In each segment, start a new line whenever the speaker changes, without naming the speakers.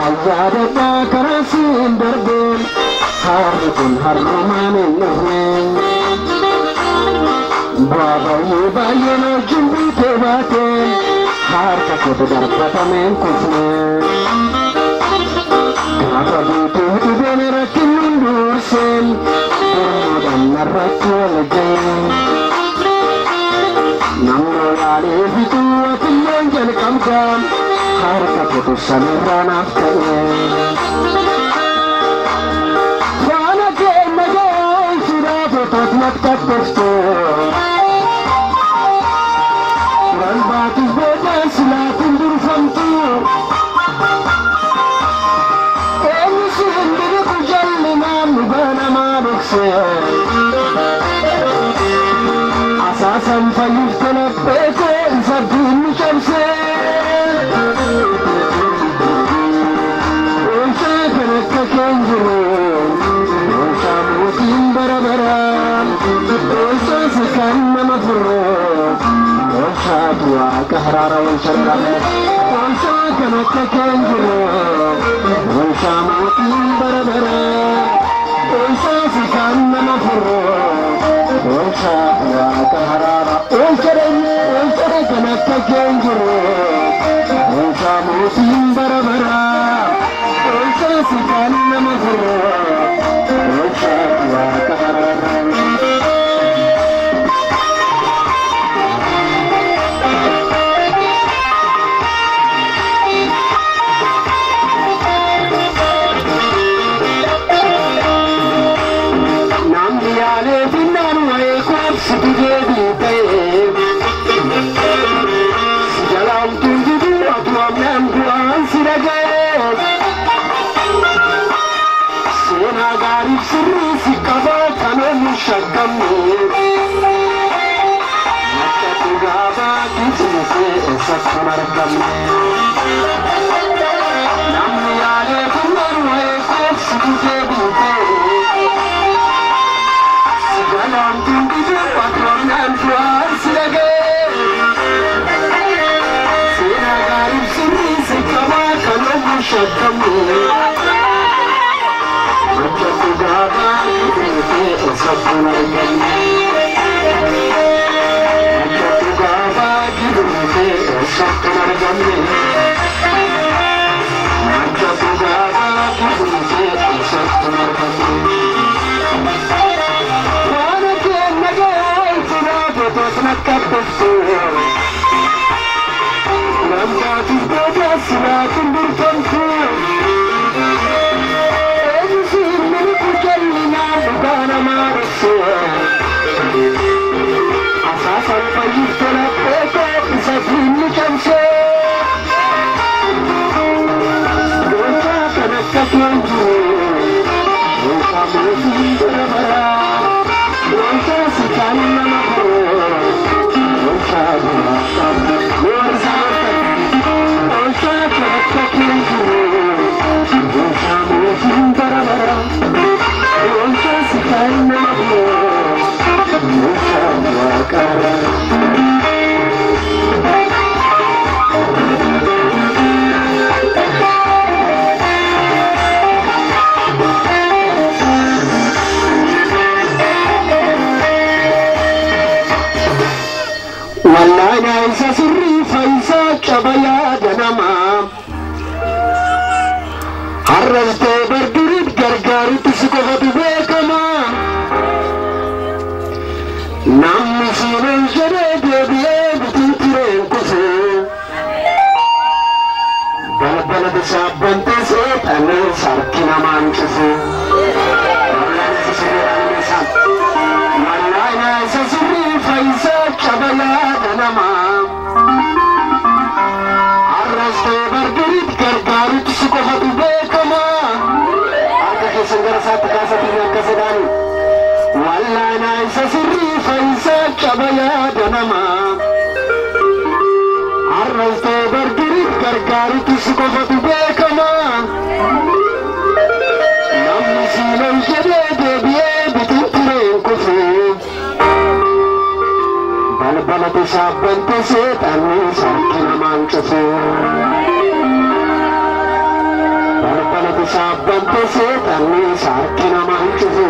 Najada karasin berbun Harun haruman ilmuhin Babayu bayana jumbi tebatin Harka kudar patamen kufnen Kata butuh di benera kinundur sen Bermudan narakul jen Namun ada itu atin jadi kamkam Harta putusan ranah kaya Fana kena gaya sudah betot matkat bestor Ran batus beda silatin durfantur Emisi sendiri kujallinan nubana madukse Asasan fayus tenap beko insardin mishamse كهرارا والشرع وانساك مكتكنجر وانساموتين بربرا وانساك كان مفر وانساك كهرارا وانساك مكتكنجر وانساموتين بربرا وانساك كان مفر وانساك كهرارا sabbante seetanni sarkina manchufu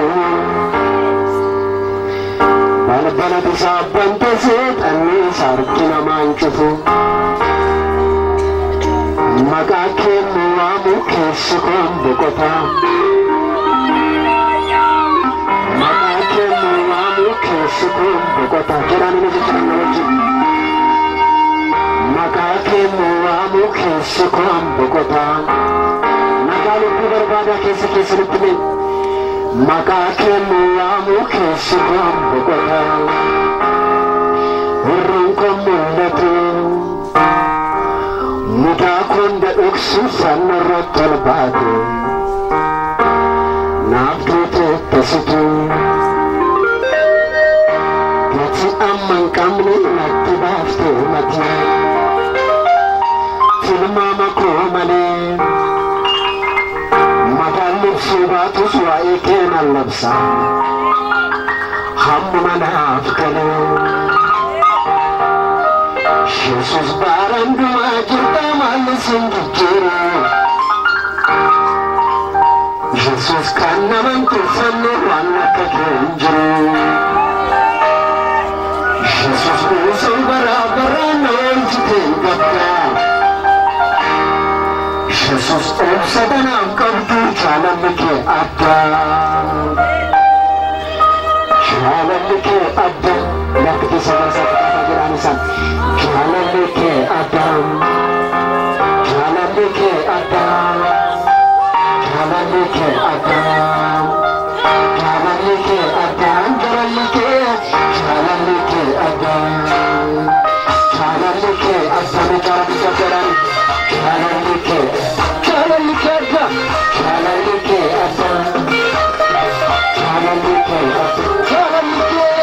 balbalati sabbante seetanni sarkina manchufu maqaa kennu waamu keessi kun boqota maqaa kennu waamu keessi kun boqota jedhanii jedhan wajjin maqaa kennu waamu keessi kun boqota nagalu barbada keessi nutti maqaa kennu waamu keessi kun boqota warroon kun mul'atu mudaa kunda dhoksu fannoorratti ol baate naaf duute tasitu gati amma hin qabne natti baafte mati tilmaama koo malee mataan libsuu baatus waa'ee keenan labsa hammuma naaf galee Jesus baranduma jirta malisin jijjiira Jesus kan naman tufanne waan akka keen jiru Jesus kuusan baraabara naman jiteen gabda Jesus obsa danaaf qabdu jaalalli kee adda jaalalli kee adda lakkiti sagarsa kataata jedhanisan jaalalli kee adda jaalalli kee adda jaalalli kee adda jaalalli kee adda jaalalli kee jaalalli kee adda jaalalli kee adda jaalalli kee jaalalli kee jaalalli kee adda jaalalli kee adda jaalalli kee adda jaalalli kee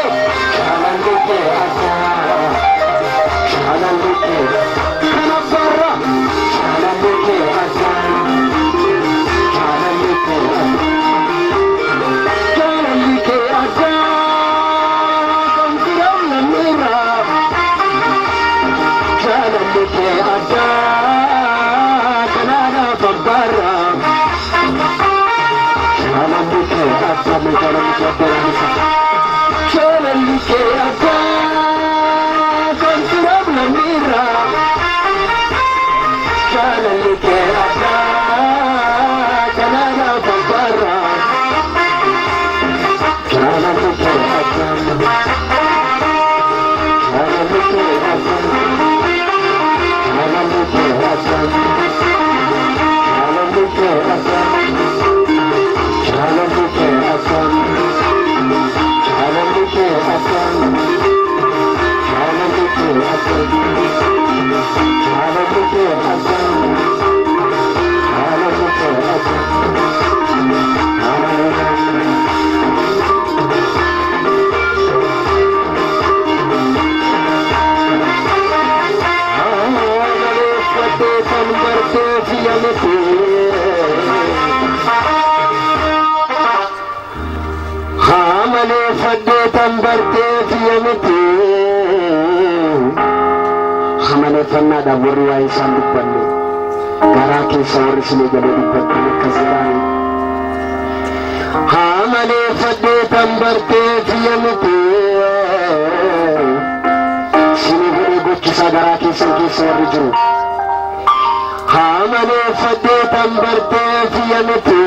jaalalli kee adda jaalalli kee kanabara jaalalli kee adda jaalalli kee adda jaalalli kee adda kan kiram namira jaalalli kee adda kanana babara jaalalli kee adda jaalalli kee adda jaalalli kee adda kan kiram namira jaalalli kee adda kanana babara jaalalli kee adda jaalalli kee adda jaalalli kee adda jaalalli kee adda jaalalli kee adda jaalalli kee adda jaalalli kee adda jaalalli kee adda jaalalli kee adda hamale faddeetan bartee fiyamiti hamale fannaadhaan warri waa'ee isaan dubbanne garaa keessa warri isinii galee dubbattan akkas jedhani hamale faddeetan bartee fiyamiti isinii godhee gochisaa garaa keessan keessa warri jiru hamale faddeetan bartee fiyamiti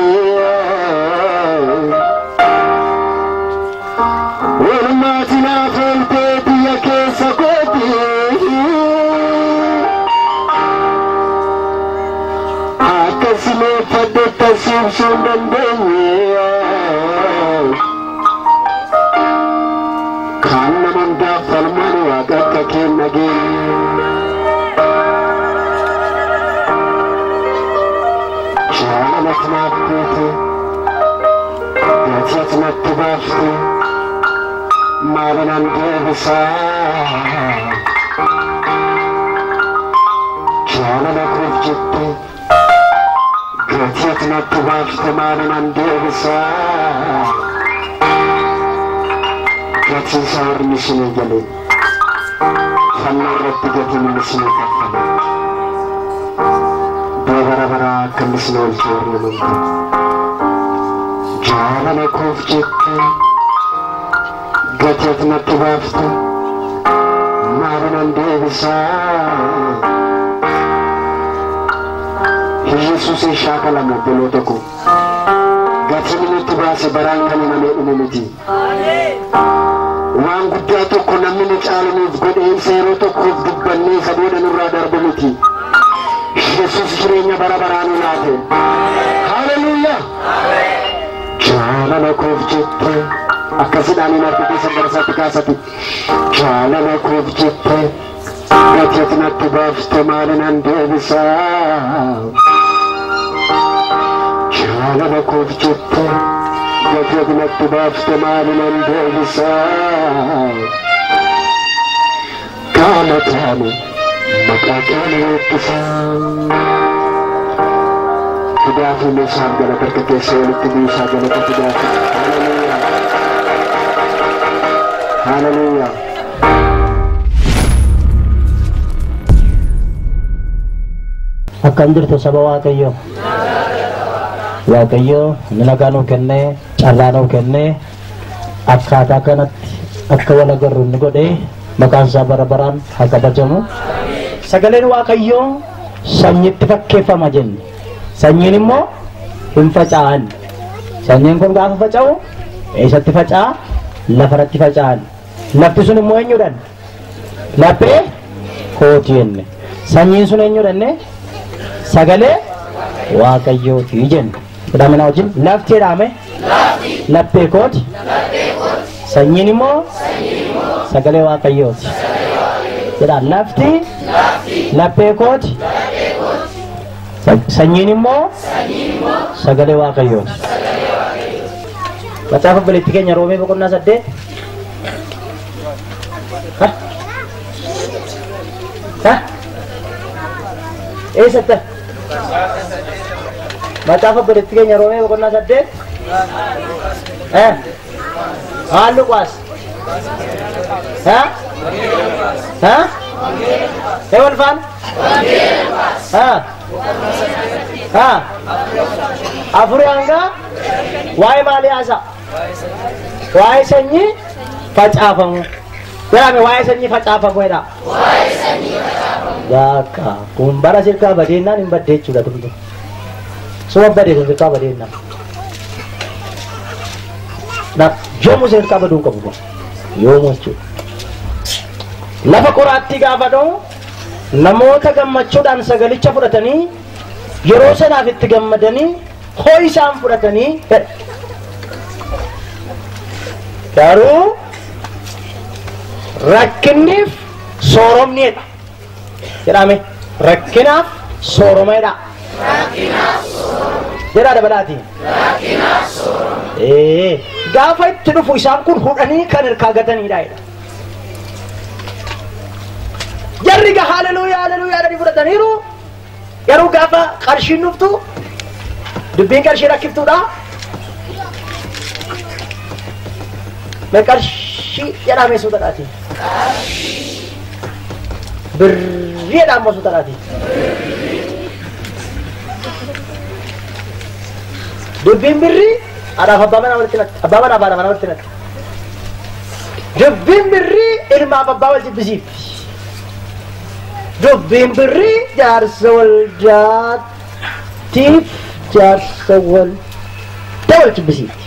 walmaatina fooltee biyya keessa kooti akkasumee faddeetta siibsuu hin dandeenye kan naman gaafalmaan waaqa akka keen nageenye jaalala kanaaf goote gatii ati natti baafte maalinaan deebisaa jaalala koof jette gatii ati natti baafte maalinaan deebisaa gatii isaa warri isinii galee fannoo irratti gatiin isinii kaffale bara bara كمسنا الجور منك جعلنا كوف جدك قتتنا تبافتا مارنا نديبسا يسوس شاكلا مبلوتكو قتتنا تباسي برانكني نمي أممتي waan guddaa tokko namni ni caaluuf godheen seeroo tokkoof dubbannee saboota nurraa darbamiti Yesuus jireenya bara baraan laate haleluuyaa jaalala koof jette akkasidhaan hin argu keessa garsaatti kaasati jaalala koof jette gateeti natti baafte maalinan deebisaa jaalala koof jette gateeti natti baafte maalinan deebisaa kaanataani maqaaqaani eebbisaa fidaafi meeshaan galata harka keessa walitti biisaa galata fidaafi haleluuyaa
akkam jirtu saba Waaqayyo Waaqayyo nagaa nuu kennee carraa nuu kennee akkaataa kanatti akka wal agarru ni godhee maqaan isaa bara baraan haa kabajamu sagaleen Waaqayyo sanyiitti fakkeeffama jenne sanyiin immoo hin faca'an sanyiin kun gaafa faca'u eessatti faca'a lafarratti faca'an lafti sun immoo eenyudhan laphee kooti jenne sanyiin sun eenyudhanne sagalee Waaqayyooti jenne kudhamina wajjin lafti jedhame laphee kooti sanyiin immoo sagalee Waaqayyooti jedha lafti laphee kooti sanyiin immoo sagalee Waaqayyooti macaafa obboleettii keenya Roomee boqonnaa 8 eessatti macaafa obboleettii keenya Roomee boqonnaa 8 haallu qaas ewan faan afuri hanga waa'ee maalii haasa waa'ee sanyii facaafamu jedhame waa'ee sanyii facaafamu jedha gaaka kun bara sirkaa badeennaan hin badde jechuudha tumtu suma badee kun sirkaa badeennaan yoomu sirkaa baduu hin qabu yoomu jechuudha lafa qoraattii gaafa dha'u namoota gammachuudhaan sagalicha fudhatanii yeroo sanaaf itti gammadanii hoo isaan fudhatanii garuu rakkinniif sooromniidha jedhame rakkinaaf sooromeedha jedha dabalaati gaafa itti dhufu isaan kun hudhanii kan hirkaa gataniidha jarriga haleluuyaa haleluuyaa dhani fudhataniiru garuu gaafa qarshiin dhuftu dubbiin qarshii rakkiftuudha qarshii jedhame suutadhaati birrii jedhama suutadhaati dubbiin birrii adaaf abbaa manaa walitti natti abbaa manaa baadha manaa walitti natti dubbiin birrii ilmaaf abbaa wal jibbisiifti dubbiin birrii jaarsa waldaatiif jaarsa waldaa wal jibbisiifti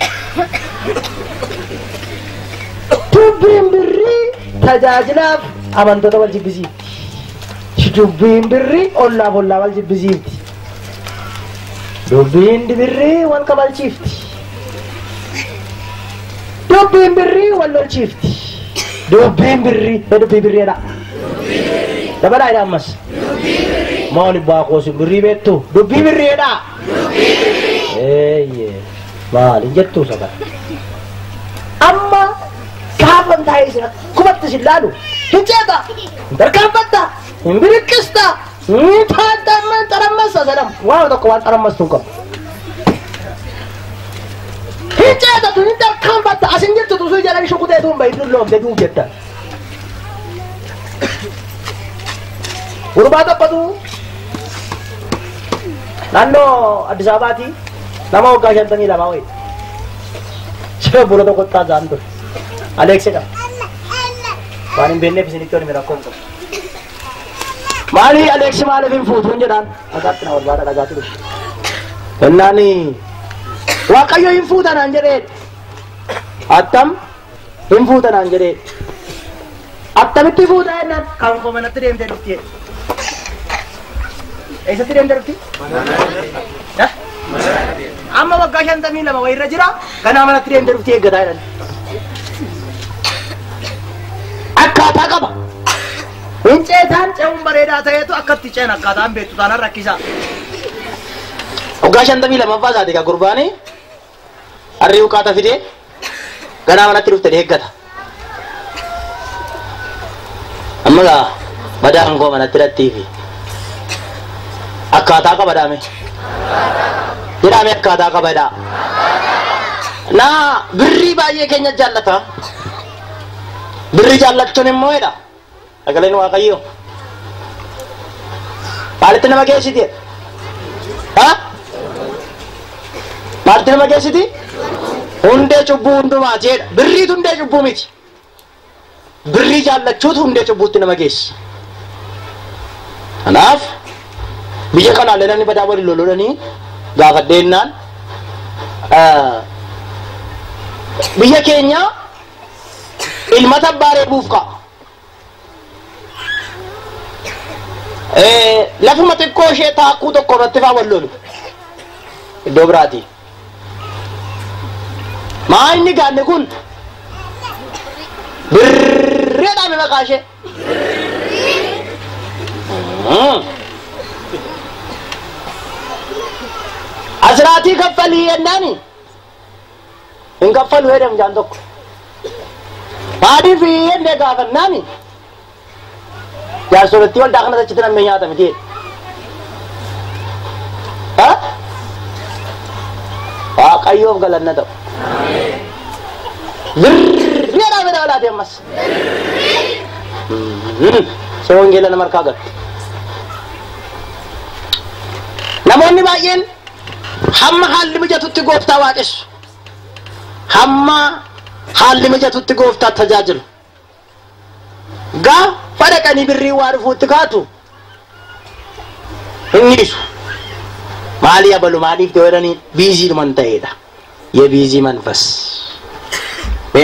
dubbiin birrii tajaajilaaf amantoota wal jibbisiifti dubbiin birrii ollaaf ollaa wal jibbisiifti dubbiin birrii wal kabalchiifti dubbiin birrii wal lolchiifti dubbiin birrii dubbii birriidha dabalaa idha ammas maali baaqoosi birrii beektu dubbii birriidha maali jettuu saba amma gaafan taa'ee isin akkubatti isin laalu hin ceeta hin tarkaanfatta hin biriqqista hin taaddaman xarammassa sadam waan tokko waan xarammastuun qabu hin ceetatu hin tarkaanfatta asin jirtu tusuu jalani shukuteetu hin baydun loomte duu jetta gurbaa tokkotu Naannoo Addis Ababaati nama waggaa 52 wayi. Sira bula tokko taa'an ture. Aleeksidha. Waan hin beekneef isinitti waliin rakkoon qabu. Maali Aleeksi maaliif hin fuutuun jedhaan dhagaatti na barbaada dhagaatti dhufu. Kennaani Waaqayyo hin fuutanaan jedhee attam hin fuutanaan jedhee attamitti fuutaa jennaan kan koo manatti deemtee dhufti. Eessatti deemtee dhufti? Amma waggaa 52 wayirra jira ganaa manatti deemtee dhufti eeggataa jedhan. Akkaataa qaba. Hinceetaan ce'uun bareedaa ta'eetu akkatti ce'an akkaataan beektu taanaan rakkisaa. Waggaa 52 isaati ka gurbaanii harrii uqaata fidee ganaa manatti dhufte eeggata. Amma gaa badaan koo manatti hidhattiifi akkaataa qaba daame. Jedhame akkaataa qaba jedhaa. Naa birrii baay'ee keenya jaallata. Birrii jaallachuun immoo jedha. Sagaleen Waaqayyoo. Maalitti nama geessiti? Maalitti nama geessiti? Hundee cubbuu hundumaa jedha. Birriitu hundee cubbuu miti. Birrii jaallachuutu hundee cubbuutti nama geessi. Kanaaf biyya kanaallee namni badaa waliin lololanii gaafadheennaan biyya keenya ilmata abbaa reebuuf ka'a. Lafuma xiqqoo ishee taakkuu tokko irratti faa wal lolu iddoo biraati. Maa inni gaanne kun birreedhaame maqaa ishee. Asiraatii kaffalii yennaani hin kaffalu jedhamu jaan tokko. Maaliif yennee gaafannaani jaarsoletti waldaa kana achitti namni nyaata miti. Waaqayyoof galanna ta'u. Birreedhaame dabalaatee ammas. Se wangeela nama harkaa galti. Namoonni baay'een hamma haalli mijatutti gooftaa waaqessu. Hamma haalli mijatutti gooftaa tajaajilu. Gaafa dhaqanii birrii waa dhufuutti kaatu hin dhiisu. Maali yabalu maaliif ta'u jedhanii biizii dhuman ta'edha. የቢዚ መንፈስ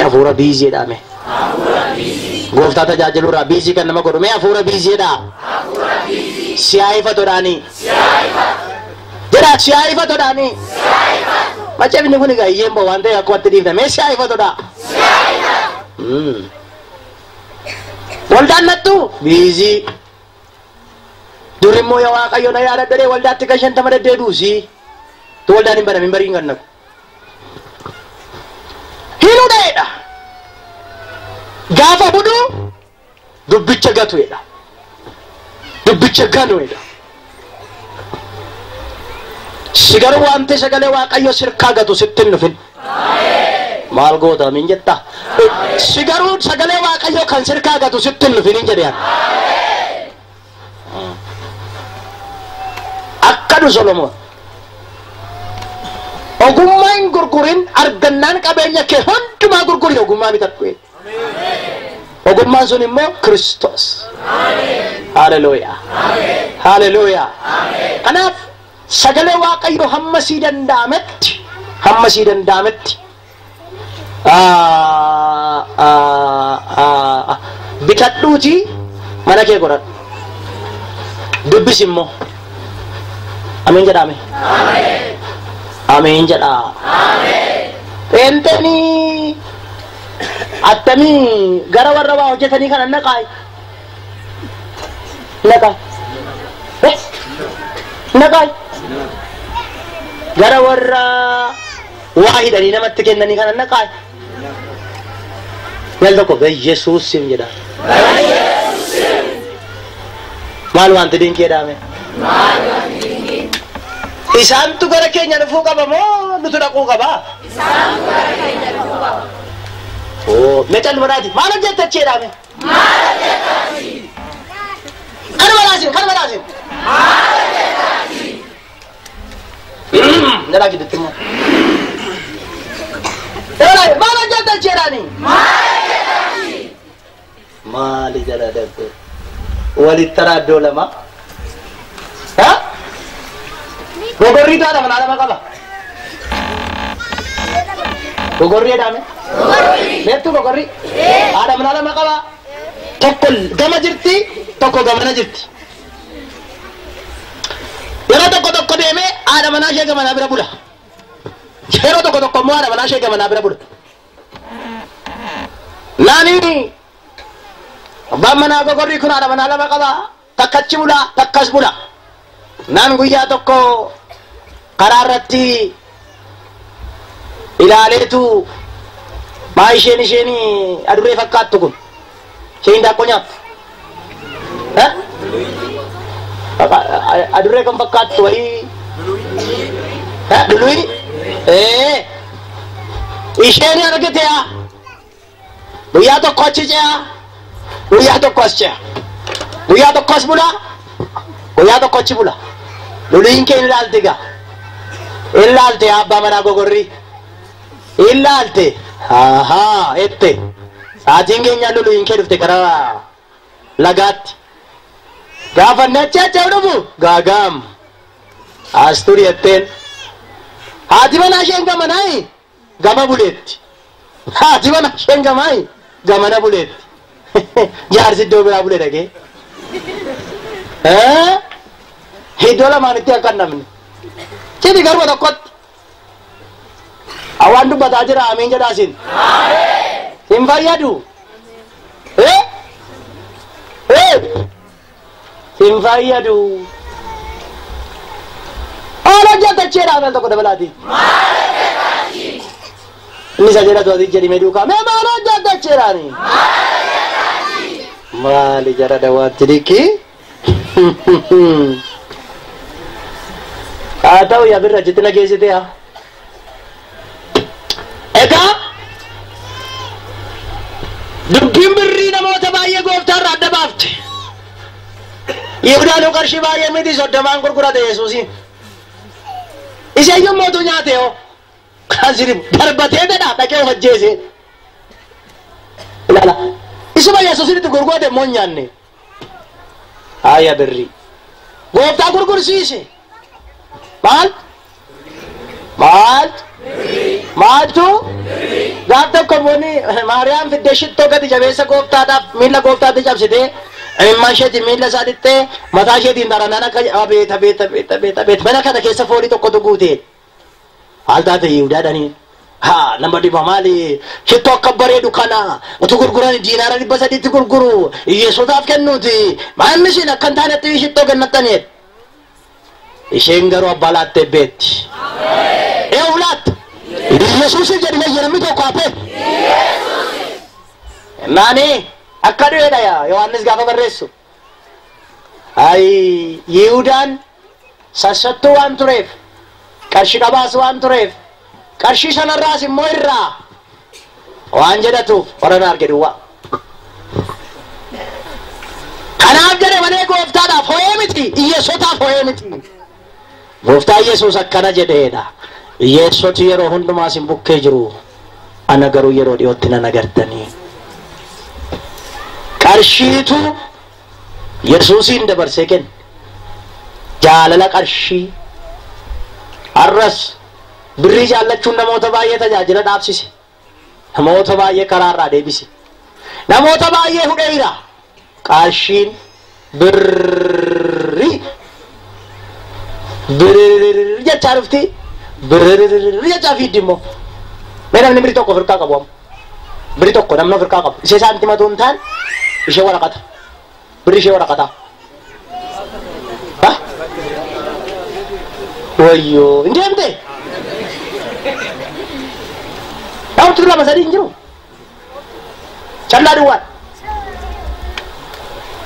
አፉረ ቢዚ ዳሜ ጎፍታ ተጃጅሉራ ቢዚ ከነመ ጎዶ አፉረ ቢዚ ዳ ሲያይፈቶ ዳኒ ጀራ ሲያይፈቶ ዳኒ ማጨብኒ ኩኒ ጋር ይምቦ ዋንተ ያቆት ዲፍነ ሲያይፈቶ ዳ ወልዳነቱ ቢዚ ዱሪሞ ያዋቀዮ ነው ያለደሬ ወልዳት ከሸንተ መደደዱሲ ተወልዳኒ በነ ሚንበሪ ngannako hinuudheedha gaafa budu dubbicha gatuedha dubbicha ganuedha sigaru wante sagale waaqayyo sirkaa gatu sittin nufin maal goota min jetta sigaru sagale waaqayyo kan sirkaa gatu sittin nufin jedhan akkadu Solomon ogummaa hin gurgurin argannaan qabeenya kee hundumaa gurguri ogummaa bitadhu ogummaan sun immoo Kiristoos haleluuya haleluuya kanaaf sagalee waaqayyo hamma sii danda'ametti bitadhuuti mana kee godhadhu dubbis immoo amiin jedhame amin jada amin enteni atami gara warra wa hojjetani kana naqay gara warra wahidani namatti kennani kana naqay yaldo ko Jesus sim jeda mal wante din kedame Isantu gara keenya dhufuu qaba moo nutu dhaquu qaba? Isantu gara keenya dhufuu qaba. Oh, meetal maraati. Maal hojjettachii jedhame? Maal hojjettachii? Kan malaasin. Maal hojjettachii? nera gidutti mana jata cerani mali jala dabbe wali taraddo lama ha gogorri ta da mana lama kaba gogorri ada me betu gogorri ada mana lama kaba tokkol gama jirti tokko gama na jirti yara tokko deme ada mana she gama na bira bula Hero tokko mo ada mana she gama na bira bula nani Bamana gogorri kun ada mana lama kaba takkachi bula takkas bula nan guyya tokko qararratti ilaaleetu maa isheen adurree fakkaattu kun isheen daakkoo nyaattu adurree kan fakkaattu wayii dului isheen argatea guyyaa tokko achi ce'a guyyaa tokko as ce'a guyyaa tokko as bula guyyaa tokko achi bula luliin kee ilaalte gaa ilaalte abbaa manaa gogorrii ilaalte ette saatiin keenya luliin kee dhufte karaa lagaatti gaafanne achi dhufu gaagaam as turi etteen haati manaa isheen gamanaayi gama buleetti haati manaa isheen gamaayi gamana buleetti jaarsi iddoo biraa bulee dhagee iddoo lamaanitti akka hin namne citi garba tokkotti awaan dubbataa jira amiin jedhaasin hin fayyadu hin fayyadu haala jattacheedhaan al tokko dabalaati inni isa jedhatu ati jedhime duukaa mee maala jattacheedhaani maali jara dawaatti dikki haa ta'u yaa birra jitti nageessite haa egaa dubbiin birrii namoota baay'ee gooftaarraa adda baafte Yihudaanuu qarshii baay'ee miti soddomaan gurgurate Yesuusiin isheen yommuu nyaate hoo kan sirriin darbatee dedhaa dhaqee hojjeese ilaala isuma Yesuusitti gurgurate immoo hin nyaanne haaya birrii gooftaa gurgursiise maaltu gaaf tokko booni maariyaam fiddee shittoo gadi jabeessa gooftaadhaaf miila gooftaatti cabsitee imimmaan isheetiin miila isaa dhiqxee mataa isheetiin daranaan akka beet mana kana keessa foolii tokkotu guute haal taate Yihudaadhanii nama dhiba maali shittoo akka bareedu kana utu gurguran diinaara 300 gurguru Yesuusaaf kennuuti maanni isin akka hin taanetti shittoo kennattaniit isheen garuu abbaa laattee beetti ulaat Yesuusiif jedhine jedhamni tokko hafe naani akka du'eedha Yohaannis gaafa barreessu Yihudaan sassattuu waan tureef qarshii qabaas waan tureef qarshii sanarraas immoo irraa waan jedhatuuf warana arge duwwaa kanaaf jedhe malee gooftaadhaaf ho'ee miti hiyyeessotaaf ho'ee miti gooftaa Yesuus akkana jedheedha hiyyeessoti yeroo hundumaa isin bukkee jiru ana garuu yeroo dhiyootti nan agartanii qarshiitu Yesuusiin dabarsee kenne jaalala qarshii arras birrii jaallachuun namoota baay'ee tajaajila dhaabsise namoota baay'ee karaarraa deebise namoota baay'ee hudheera qarshiin birrii jechaa dhufti birrii jechaa fiiddi immoo mee namni birrii tokko firqaa qabu amma birrii tokko namni firqaa qabu ishee isaanitti matuu hin taane ishee waraqata birrii ishee waraqata wayyoo hin deemte Tahu tu lama sadin jeru, canda dua.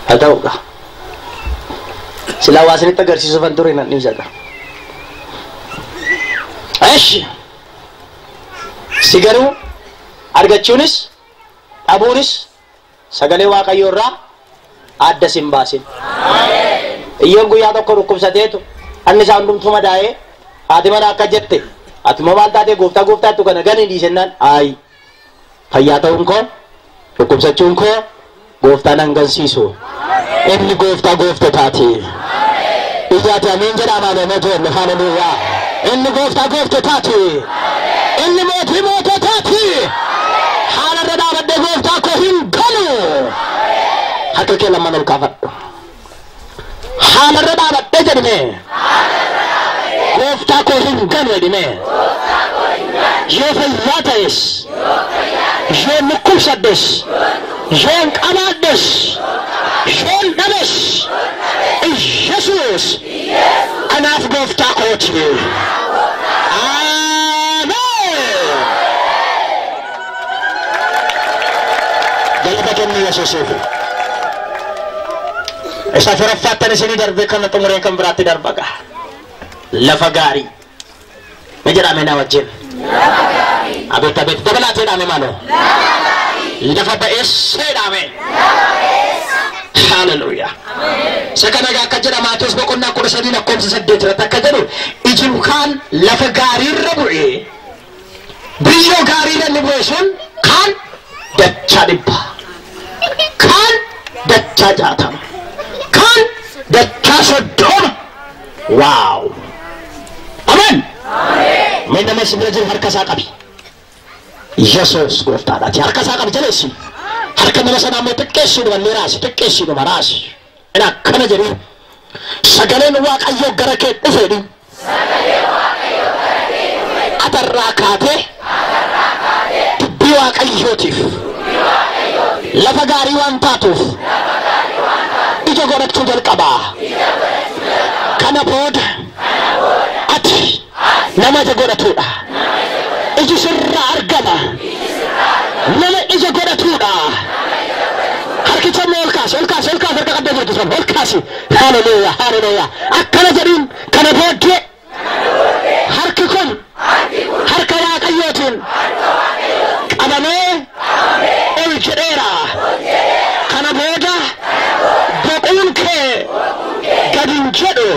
Tahu kah? Silawas ni tegar si Sofan Turin nak ni jaga. Aish, sigaru, arga cunis, abunis, sagale Waaqayyoorraa adda simbasin. Iyyoon guyyaa tokko dhukkubsatee tu anni isaa hundumtuu madaa'ee Ati mana akka jette ati maal taate gooftaatu kana gani dhiisennaan ay fayyaa ta'uun koo dhukkubsachuun koo gooftaan hangansiisu inni gooftotaati. Ijaati amiin jedhama namatoonni haleluuyaa. Inni gooftotaati. Inni mootii moototaati. Haalarra dhaabadhee gooftaa koo hin ganu. Harka kee lamaan ol kaafadhu. Haalarra dhaabadhee jedhime. Gooftaa koo hin ganu jedhime. Yoo fayyaa ta'es, yoo dhukkubsadhes, yoo qabaadhes, yoo dhabes, Yesus anaaf gooftaa kooti. Galata kennu Yesuusiif. Isa firaffaattan isinii darbe kana xumuree kan biraatti darbaga. Lafa gaarii. Ma jedhame na wajjin. Abeet dabalaatee dhaame maaloo. Lafa ba'eessee dhaame. Hallelujah. Sakanaga akka jedha Maatiyos boqonnaa 13:8 akka jedhu ijlukaan lafa gaarii irra bu'ee biyyoo gaarii irra bu'e sun kaan dachaa 100 kaan dachaa 60 kaan dachaa 30. Wow. Amen. Amen. Nama sibira jiru harka isaa qabi. Yesuus gooftaadhaati. Harka isaa qabi jaleessi. Harka nama sanaa immoo xiqqeessi maraasi. Ina kana jedhu sagaleen Waaqayyoo gara kee dhufeedhi. Atarraa kaatee dubbii Waaqayyootiif lafa gaarii waan taatuuf ija godhachuu jalqabaa. Kana booda ati nama ija godhatuudha. Iji sirraa argama. Nama ija godhatuudha. Harkicha olkaasi harka qabdee jirtu sun olkaasi. Haleluuyaa. Akkana jedhiin kana booddee harki kun harka Waaqayyootiin qabamee ol jedheera. Kana booda boquun kee gad hin jedhu.